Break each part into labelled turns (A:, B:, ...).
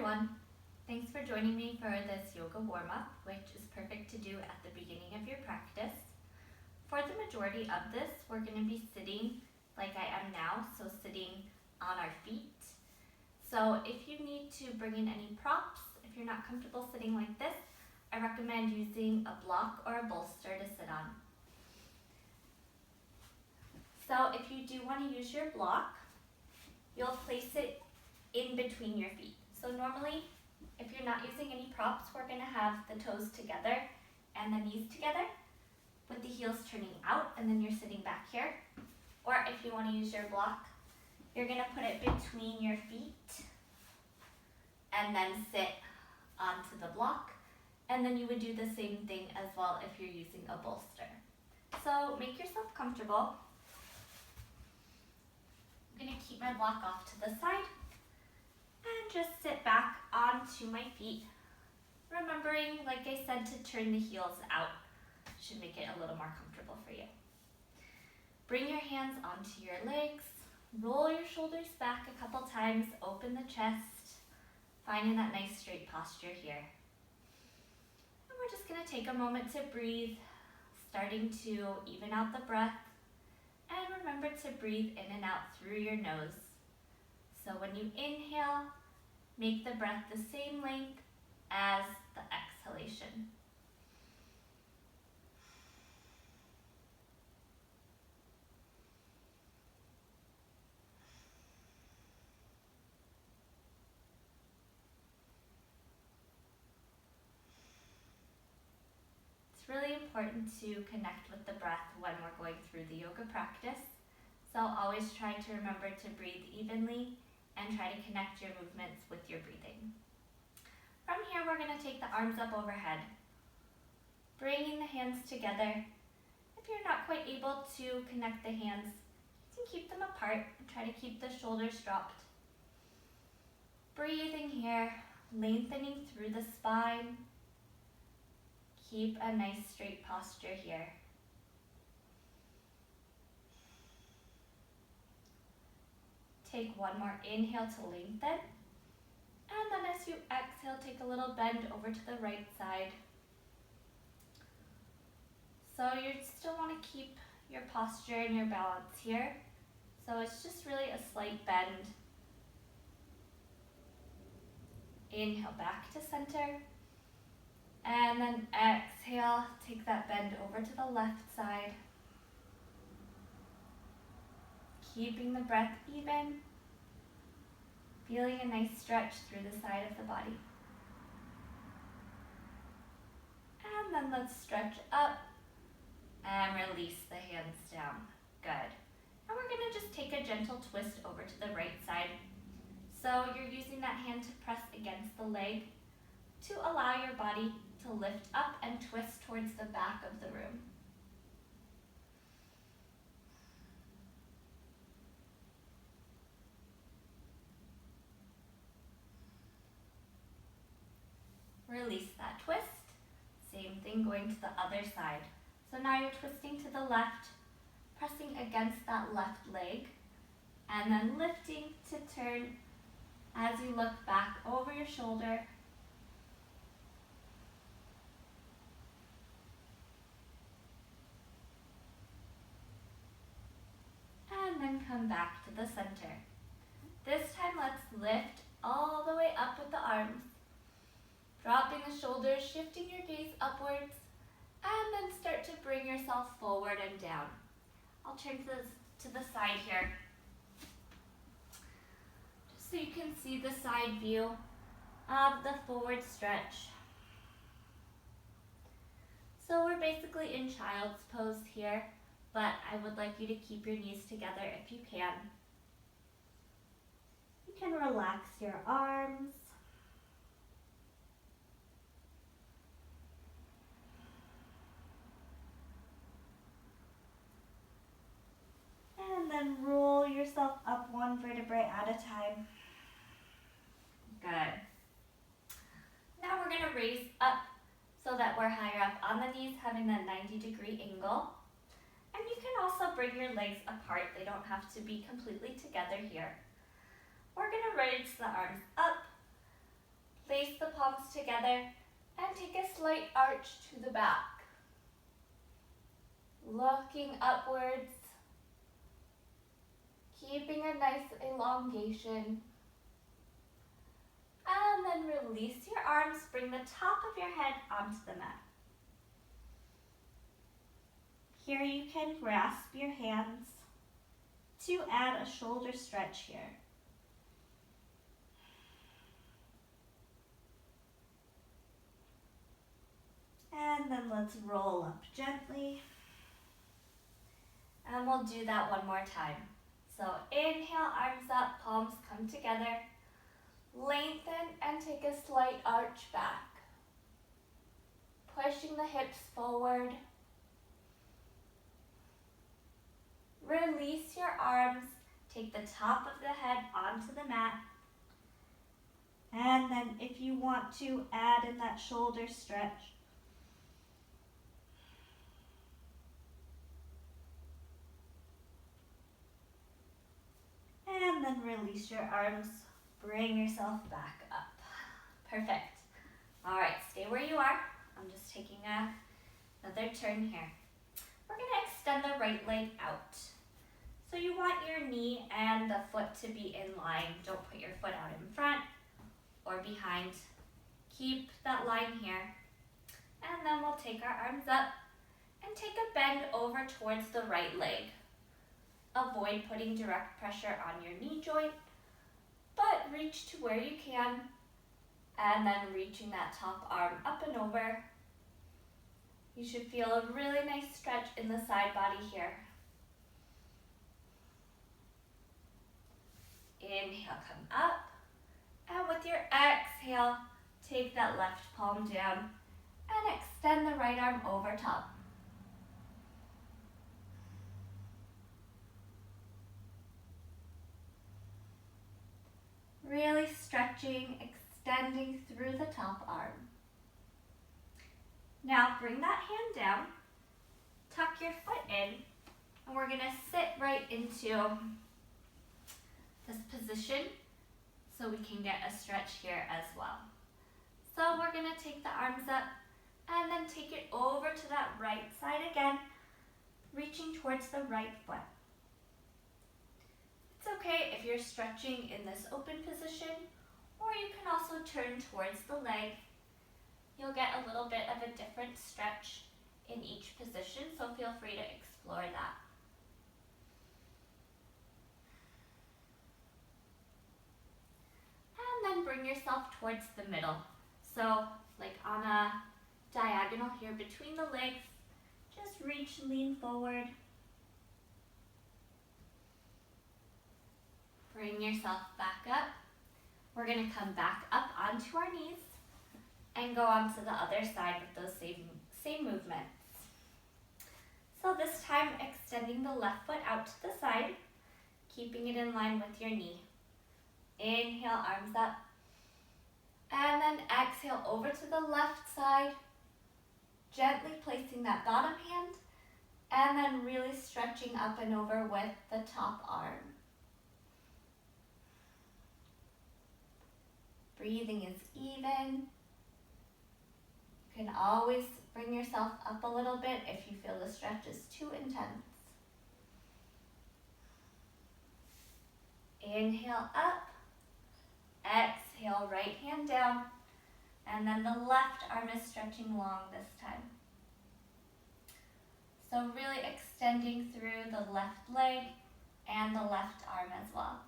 A: everyone. Thanks for joining me for this yoga warm-up, which is perfect to do at the beginning of your practice. For the majority of this, we're going to be sitting like I am now, so sitting on our feet. So if you need to bring in any props, if you're not comfortable sitting like this, I recommend using a block or a bolster to sit on. So if you do want to use your block, you'll place it in between your feet. So normally, if you're not using any props, we're going to have the toes together and the knees together with the heels turning out, and then you're sitting back here. Or if you want to use your block, you're going to put it between your feet and then sit onto the block. And then you would do the same thing as well if you're using a bolster. So make yourself comfortable. I'm going to keep my block off to the side and just sit back onto my feet, remembering, like I said, to turn the heels out. Should make it a little more comfortable for you. Bring your hands onto your legs, roll your shoulders back a couple times, open the chest, finding that nice straight posture here. And we're just going to take a moment to breathe, starting to even out the breath, and remember to breathe in and out through your nose. So when you inhale, make the breath the same length as the exhalation. It's really important to connect with the breath when we're going through the yoga practice. So always try to remember to breathe evenly and try to connect your movements with your breathing. From here, we're going to take the arms up overhead, bringing the hands together. If you're not quite able to connect the hands, you can keep them apart and try to keep the shoulders dropped. Breathing here, lengthening through the spine. Keep a nice straight posture here. Take one more inhale to lengthen. And then as you exhale, take a little bend over to the right side. So you still want to keep your posture and your balance here. So it's just really a slight bend. Inhale back to center. And then exhale, take that bend over to the left side. Keeping the breath even. Feeling a nice stretch through the side of the body. And then let's stretch up and release the hands down. Good. And we're going to just take a gentle twist over to the right side. So you're using that hand to press against the leg to allow your body to lift up and twist towards the back of the room. Release that twist. Same thing going to the other side. So now you're twisting to the left, pressing against that left leg, and then lifting to turn as you look back over your shoulder. And then come back to the center. This time let's lift all the way up with the arms. Dropping the shoulders, shifting your gaze upwards, and then start to bring yourself forward and down. I'll turn to the side here, just so you can see the side view of the forward stretch. So we're basically in child's pose here, but I would like you to keep your knees together if you can. You can relax your arms. And then roll yourself up one vertebrae at a time. Good. Now we're going to raise up so that we're higher up on the knees, having that 90-degree angle. And you can also bring your legs apart. They don't have to be completely together here. We're going to raise the arms up palms together and take a slight arch to the back. Looking upwards, keeping a nice elongation. And then release your arms, bring the top of your head onto the mat. Here you can grasp your hands to add a shoulder stretch here. And then let's roll up gently. And we'll do that one more time. So inhale, arms up, palms come together. Lengthen and take a slight arch back. Pushing the hips forward. Release your arms. Take the top of the head onto the mat. And then if you want to add in that shoulder stretch. And then release your arms. Bring yourself back up. Perfect. All right, stay where you are. I'm just taking another turn here. We're going to extend the right leg out. So you want your knee and the foot to be in line. Don't put your foot out in front or behind. Keep that line here. And then we'll take our arms up and take a bend over towards the right leg. Avoid putting direct pressure on your knee joint, but reach to where you can, and then reaching that top arm up and over. You should feel a really nice stretch in the side body here. Inhale, come up, and with your exhale, take that left palm down and extend the right arm over top. Really stretching, extending through the top arm. Now bring that hand down, tuck your foot in, and we're going to sit right into this position so we can get a stretch here as well. So we're going to take the arms up and then take it over to that right side again, reaching towards the right foot. It's okay if you're stretching in this open position, or you can also turn towards the leg. You'll get a little bit of a different stretch in each position, so feel free to explore that. And then bring yourself towards the middle. So like on a diagonal here between the legs, just reach, lean forward. Bring yourself back up. We're going to come back up onto our knees and go on to the other side with those same movements. So this time extending the left foot out to the side, keeping it in line with your knee. Inhale, arms up. And then exhale over to the left side, gently placing that bottom hand, and then really stretching up and over with the top arm. Breathing is even. You can always bring yourself up a little bit if you feel the stretch is too intense. Inhale up, exhale, right hand down, and then the left arm is stretching long this time. So really extending through the left leg and the left arm as well.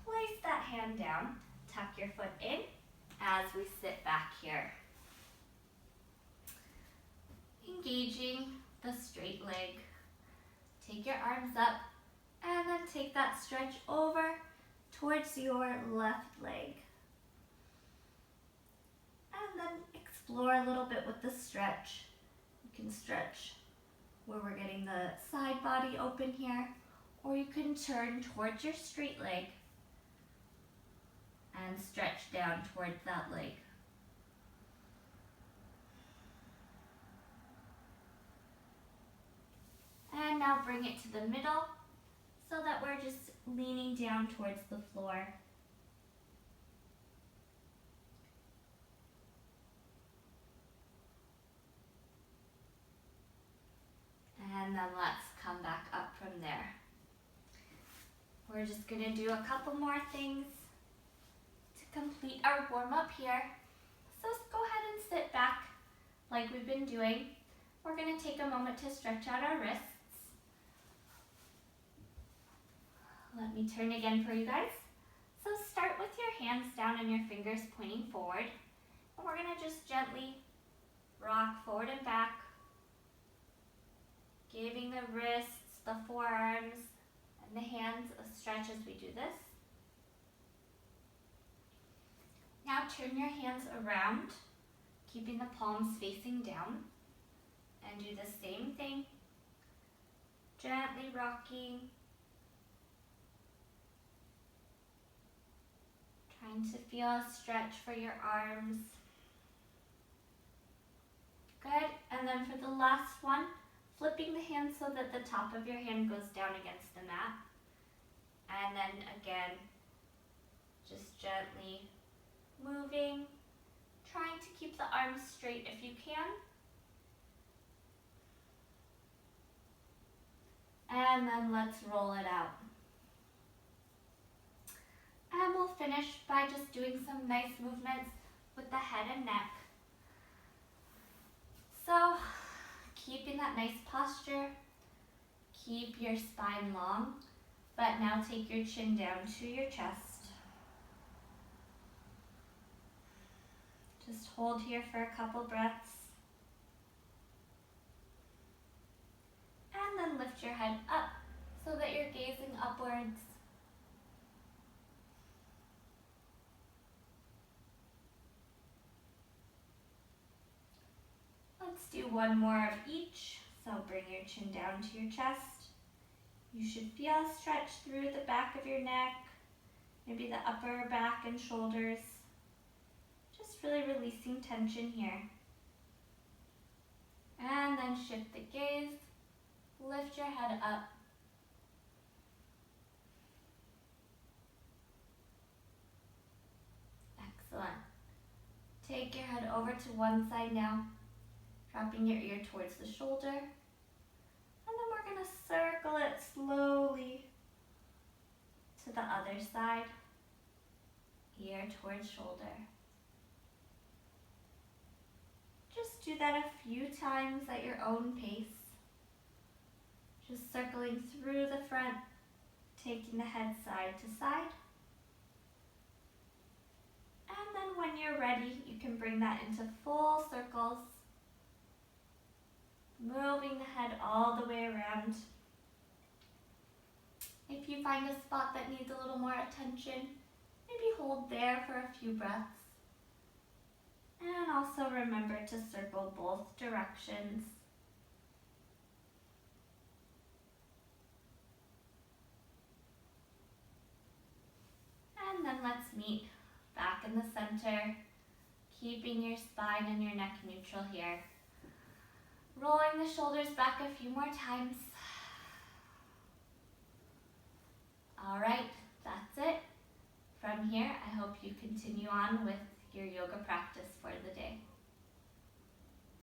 A: Place that hand down, tuck your foot in as we sit back here. Engaging the straight leg. Take your arms up and then take that stretch over towards your left leg. And then explore a little bit with the stretch. You can stretch where we're getting the side body open here, or you can turn towards your straight leg and stretch down towards that leg. And now bring it to the middle so that we're just leaning down towards the floor. And then let's come back up from there. We're just gonna do a couple more things to complete our warm-up here. So go ahead and sit back like we've been doing. We're gonna take a moment to stretch out our wrists. Let me turn again for you guys. So start with your hands down and your fingers pointing forward. And we're gonna just gently rock forward and back, giving the wrists, the forearms, and the hands a stretch as we do this. Now turn your hands around, keeping the palms facing down, and do the same thing. Gently rocking, trying to feel a stretch for your arms. Good, and then for the last one, flipping the hand so that the top of your hand goes down against the mat. And then again, just gently moving, trying to keep the arms straight if you can. And then let's roll it out. And we'll finish by just doing some nice movements with the head and neck. So, keeping that nice posture, keep your spine long, but now take your chin down to your chest. Just hold here for a couple breaths. And then lift your head up so that you're gazing upwards. Let's do one more of each. So bring your chin down to your chest. You should feel a stretch through the back of your neck, maybe the upper back and shoulders. Just really releasing tension here. And then shift the gaze, lift your head up. Excellent. Take your head over to one side now, dropping your ear towards the shoulder. And then we're gonna circle it slowly to the other side, ear towards shoulder. Just do that a few times at your own pace. Just circling through the front, taking the head side to side. And then when you're ready, you can bring that into full circles, moving the head all the way around. If you find a spot that needs a little more attention, maybe hold there for a few breaths. And also remember to circle both directions. And then let's meet back in the center, keeping your spine and your neck neutral here. Rolling the shoulders back a few more times. All right, that's it. From here, I hope you continue on with your yoga practice for the day.